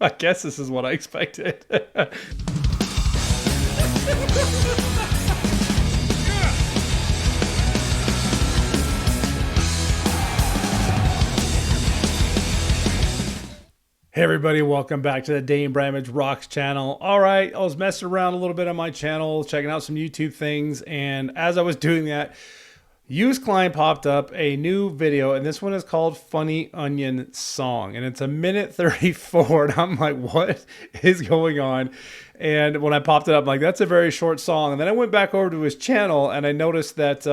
I guess this is what I expected. Hey everybody, welcome back to the Dane Bramage Rocks channel. All right, I was messing around a little bit on my channel, checking out some YouTube things, and as I was doing that, Used Klein popped up a new video, and this one is called Funny Onion Song, and it's a minute 34, and I'm like, what is going on? And when I popped it up, I'm like, that's a very short song. And then I went back over to his channel, and I noticed that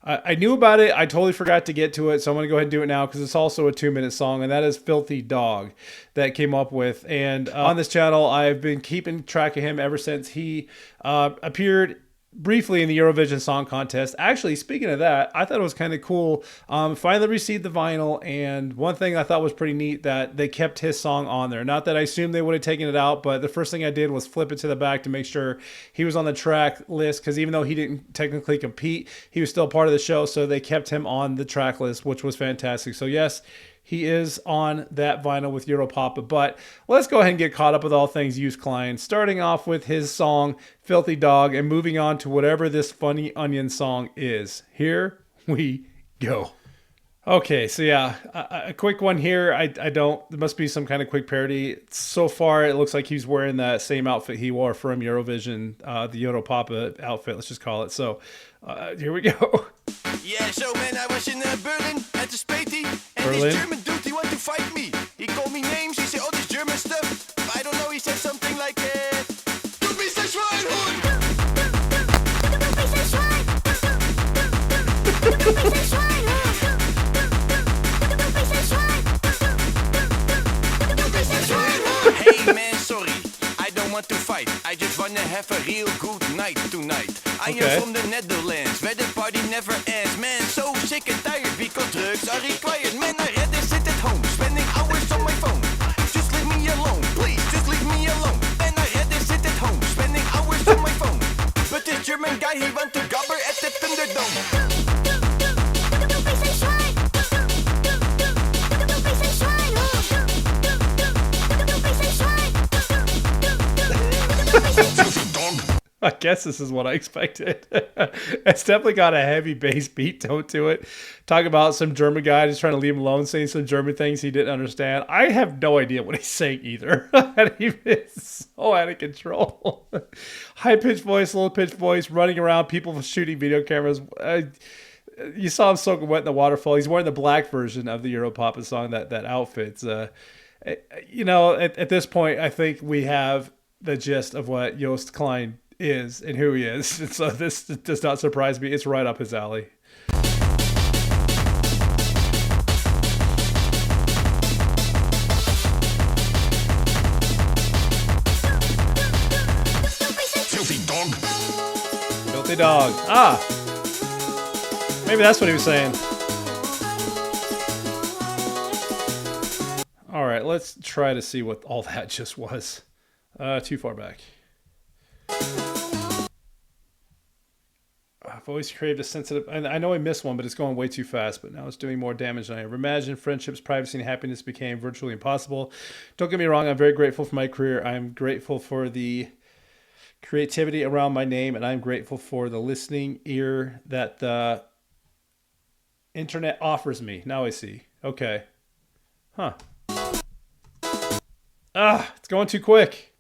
I knew about it. I totally forgot to get to it, so I'm going to go ahead and do it now because it's also a 2-minute song, and that is Filthy Dog that came up with. And on this channel, I've been keeping track of him ever since he appeared briefly in the Eurovision Song Contest. Actually, speaking of that, I thought it was kind of cool. Finally received the vinyl, and one thing I thought was pretty neat that they kept his song on there. Not that I assumed they would have taken it out, but the first thing I did was flip it to the back to make sure he was on the track list, because even though he didn't technically compete, he was still part of the show, so they kept him on the track list, which was fantastic. So yes, he is on that vinyl with Europapa. But let's go ahead and get caught up with all things Used Klein, starting off with his song Filthy Dog and moving on to whatever this Funny Onion song is. Here we go. Okay, so yeah, a quick one here. I don't, there must be some kind of quick parody. So far, it looks like he's wearing that same outfit he wore from Eurovision, the Europapa outfit, let's just call it. So here we go. Yeah, so man, I was in Berlin at the Spatey, and Berlin? this German dude, he wanted to fight me. He called me names, he said all this German stuff. I don't know, he said something like, Du bist ein Schweinhund! Du bist ein Schwein! Hey man, sorry, I don't want to fight. I just wanna have a real good night tonight. I am from the Netherlands, where the party never ends. Man, so sick and tired because drugs are required. Man, I'd rather sit at home, spending hours on my phone. Just leave me alone, please, just leave me alone. Man, I'd rather sit at home, spending hours on my phone. But this German guy, he want to gobber at the Thunderdome. I guess this is what I expected. It's definitely got a heavy bass beat tone to it. Talk about some German guy just trying to leave him alone, saying some German things he didn't understand. I have no idea what he's saying either. It's so out of control. High-pitched voice, low-pitched voice, running around, people shooting video cameras. You saw him soaking wet in the waterfall. He's wearing the black version of the Europapa song, that outfit. You know, at this point, I think we have the gist of what Joost Klein is and who he is. And so this does not surprise me. It's right up his alley. Filthy dog. Filthy Dog. Ah! Maybe that's what he was saying. All right, let's try to see what all that just was. Too far back. I've always craved a sensitive... I know I missed one, but it's going way too fast, but now it's doing more damage than I ever imagined. Friendships, privacy, and happiness became virtually impossible. Don't get me wrong, I'm very grateful for my career. I'm grateful for the creativity around my name, and I'm grateful for the listening ear that the internet offers me. Now I see. Okay. Huh. It's going too quick.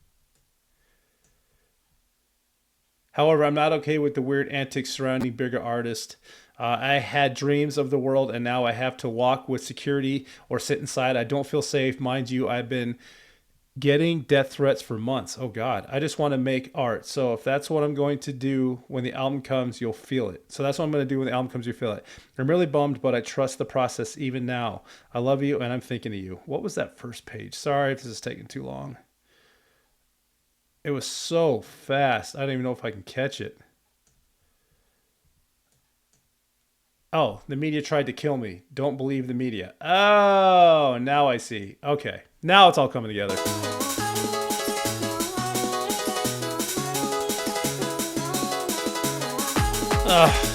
However, I'm not okay with the weird antics surrounding bigger artists. I had dreams of the world, and now I have to walk with security or sit inside. I don't feel safe. Mind you, I've been getting death threats for months. Oh, God. I just want to make art. So if that's what I'm going to do when the album comes, you'll feel it. So that's what I'm going to do when the album comes, you'll feel it. I'm really bummed, but I trust the process even now. I love you, and I'm thinking of you. What was that first page? Sorry if this is taking too long. It was so fast. I don't even know if I can catch it. Oh, the media tried to kill me. Don't believe the media. Oh, now I see. Okay. Now it's all coming together. Ugh.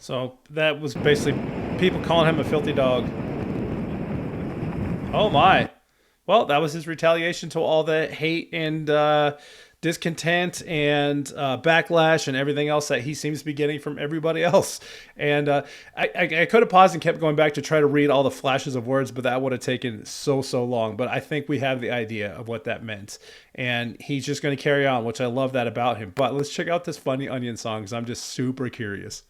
So that was basically people calling him a filthy dog. Oh my. Well, that was his retaliation to all the hate and discontent and backlash and everything else that he seems to be getting from everybody else. And I could have paused and kept going back to try to read all the flashes of words, but that would have taken so long. But I think we have the idea of what that meant. And he's just going to carry on, which I love that about him. But let's check out this Funny Onion song because I'm just super curious.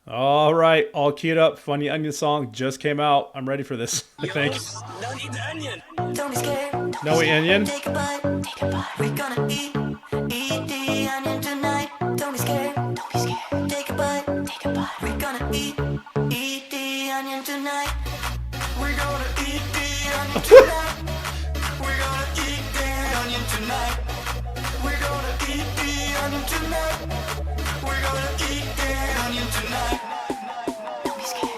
All right, all queued up. Funny Onion song just came out. I'm ready for this, I think. Don't eat the onion. Don't be scared. No onion? Take a bite. Take a bite. We're gonna eat the onion tonight. Don't be scared. Don't be scared. Take a bite. Take a bite. We're gonna eat the onion tonight. We're gonna eat the onion tonight. We're gonna eat the onion tonight. We're gonna eat the onion tonight. We're gonna eat the onion tonight. Don't be scared.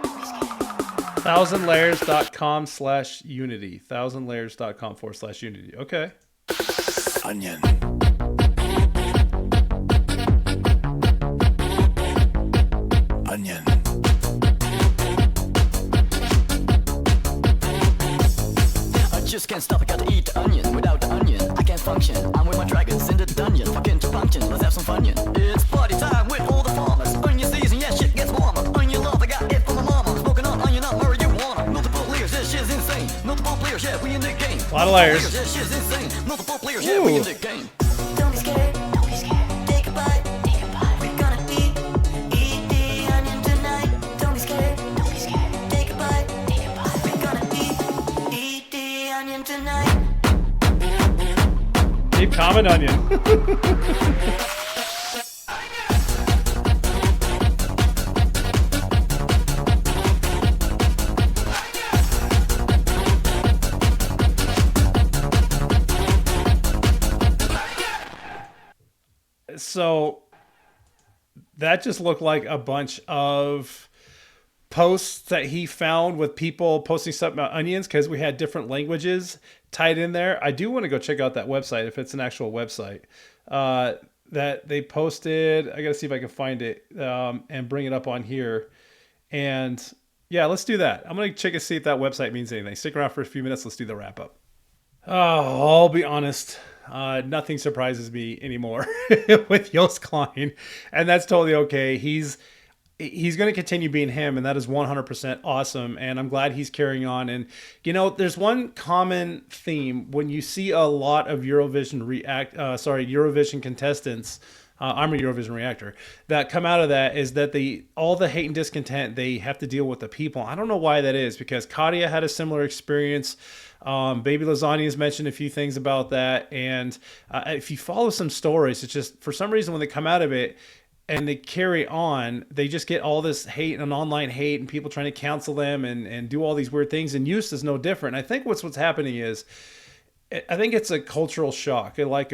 Don't be scared. 1000layers.com/unity. 1000layers.com/unity. Okay. Onion. Onion. I just can't stop, I gotta eat the onion. Without the onion, I can't function. I'm with my dragons in the dungeon. Fucking to function, let's have some funyon. It's party time with all the farmers. Onion season, yeah, shit gets warmer. Onion love, I got it from my mama. Smoking on onion up, marijuana. Multiple layers, this shit's insane. Multiple players, yeah, we in the game. A lot of layers. This shit's insane. Multiple players, yeah, we in the game. Don't be scared. Don't be scared. Take a bite. Take a bite. We're gonna eat the onion tonight. Don't be scared. Don't be scared. Take a bite. Take a bite. We're gonna eat the onion tonight. Keep common onion. So that just looked like a bunch of posts that he found with people posting stuff about onions because we had different languages tied in there. I do want to go check out that website if it's an actual website that they posted. I got to see if I can find it and bring it up on here. And yeah, let's do that. I'm going to check and see if that website means anything. Stick around for a few minutes. Let's do the wrap up. Oh, I'll be honest. Nothing surprises me anymore with Joost Klein, and that's totally okay. He's going to continue being him, and that is 100% awesome. And I'm glad he's carrying on. And you know, there's one common theme when you see a lot of Eurovision contestants. I'm a Eurovision reactor that come out of that is that all the hate and discontent they have to deal with the people. I don't know why that is because Katya had a similar experience. Baby Lasagna has mentioned a few things about that. And if you follow some stories, it's just for some reason when they come out of it and they carry on, they just get all this hate and online hate and people trying to cancel them and do all these weird things. And Joost is no different. I think what's happening is I think it's a cultural shock, like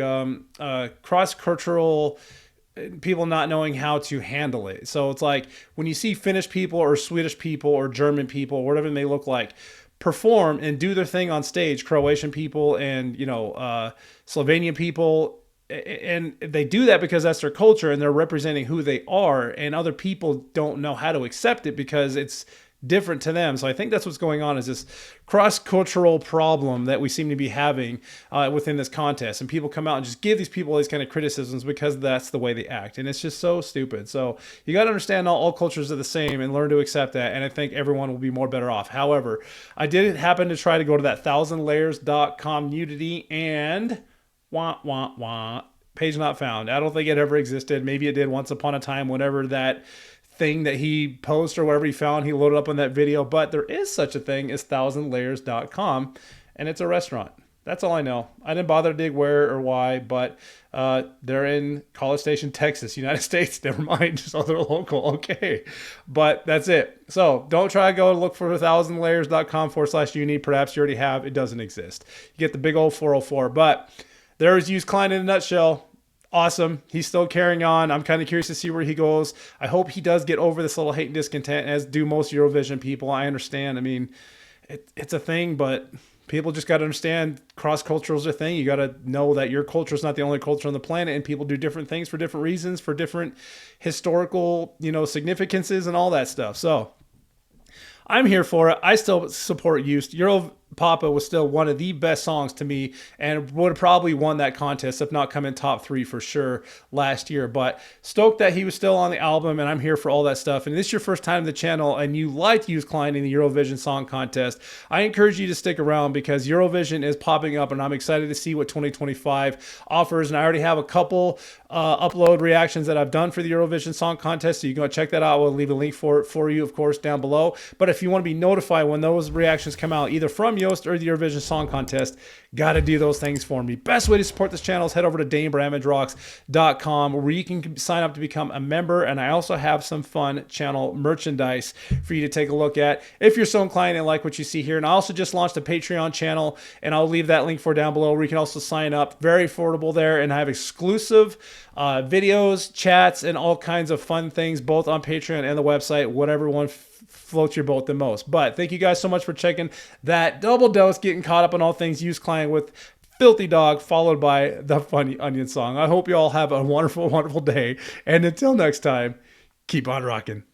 cross-cultural people not knowing how to handle it. So it's like when you see Finnish people or Swedish people or German people, or whatever they may look like, perform and do their thing on stage, Croatian people and, Slovenian people, and they do that because that's their culture and they're representing who they are, and other people don't know how to accept it because it's different to them. So I think that's what's going on is this cross-cultural problem that we seem to be having within this contest, and people come out and just give these people these kind of criticisms because that's the way they act, and it's just so stupid. So you got to understand all cultures are the same and learn to accept that, and I think everyone will be more better off. However, I did happen to try to go to that 1000layers.com nudity and page not found. I don't think it ever existed. Maybe it did once upon a time whenever that thing that he posted or whatever he found, he loaded up on that video. But there is such a thing as 1000layers.com, and it's a restaurant. That's all I know. I didn't bother to dig where or why, but they're in College Station, Texas, United States. Never mind, so they're local. Okay, but that's it. So don't try to go and look for 1000layers.com/uni. Perhaps you already have. It doesn't exist. You get the big old 404. But there's Joost Klein in a nutshell. Awesome. He's still carrying on. I'm kind of curious to see where he goes. I hope he does get over this little hate and discontent, as do most Eurovision people. I understand. I mean, it's a thing, but people just got to understand cross-cultural is a thing. You got to know that your culture is not the only culture on the planet, and people do different things for different reasons, for different historical, significances and all that stuff. So I'm here for it. I still support Used. Euro Papa was still one of the best songs to me and would have probably won that contest, if not come in top 3 for sure last year. But stoked that he was still on the album, and I'm here for all that stuff. And this is your first time on the channel and you liked Used Klein in the Eurovision Song Contest, I encourage you to stick around because Eurovision is popping up and I'm excited to see what 2025 offers. And I already have a couple upload reactions that I've done for the Eurovision Song Contest, so you can go check that out. We'll leave a link for you, of course, down below. But if you want to be notified when those reactions come out, either from Yoast or the Eurovision Song Contest, got to do those things for me. Best way to support this channel is head over to DaneBramageRocks.com, where you can sign up to become a member, and I also have some fun channel merchandise for you to take a look at if you're so inclined and like what you see here. And I also just launched a Patreon channel, and I'll leave that link for down below, where you can also sign up. Very affordable there, and I have exclusive videos, chats, and all kinds of fun things, both on Patreon and the website, whatever one floats your boat the most. But thank you guys so much for checking that double dose, getting caught up on all things Used Klein with Filthy Dog, followed by the Funny Onion song. I hope you all have a wonderful, wonderful day. And until next time, keep on rocking.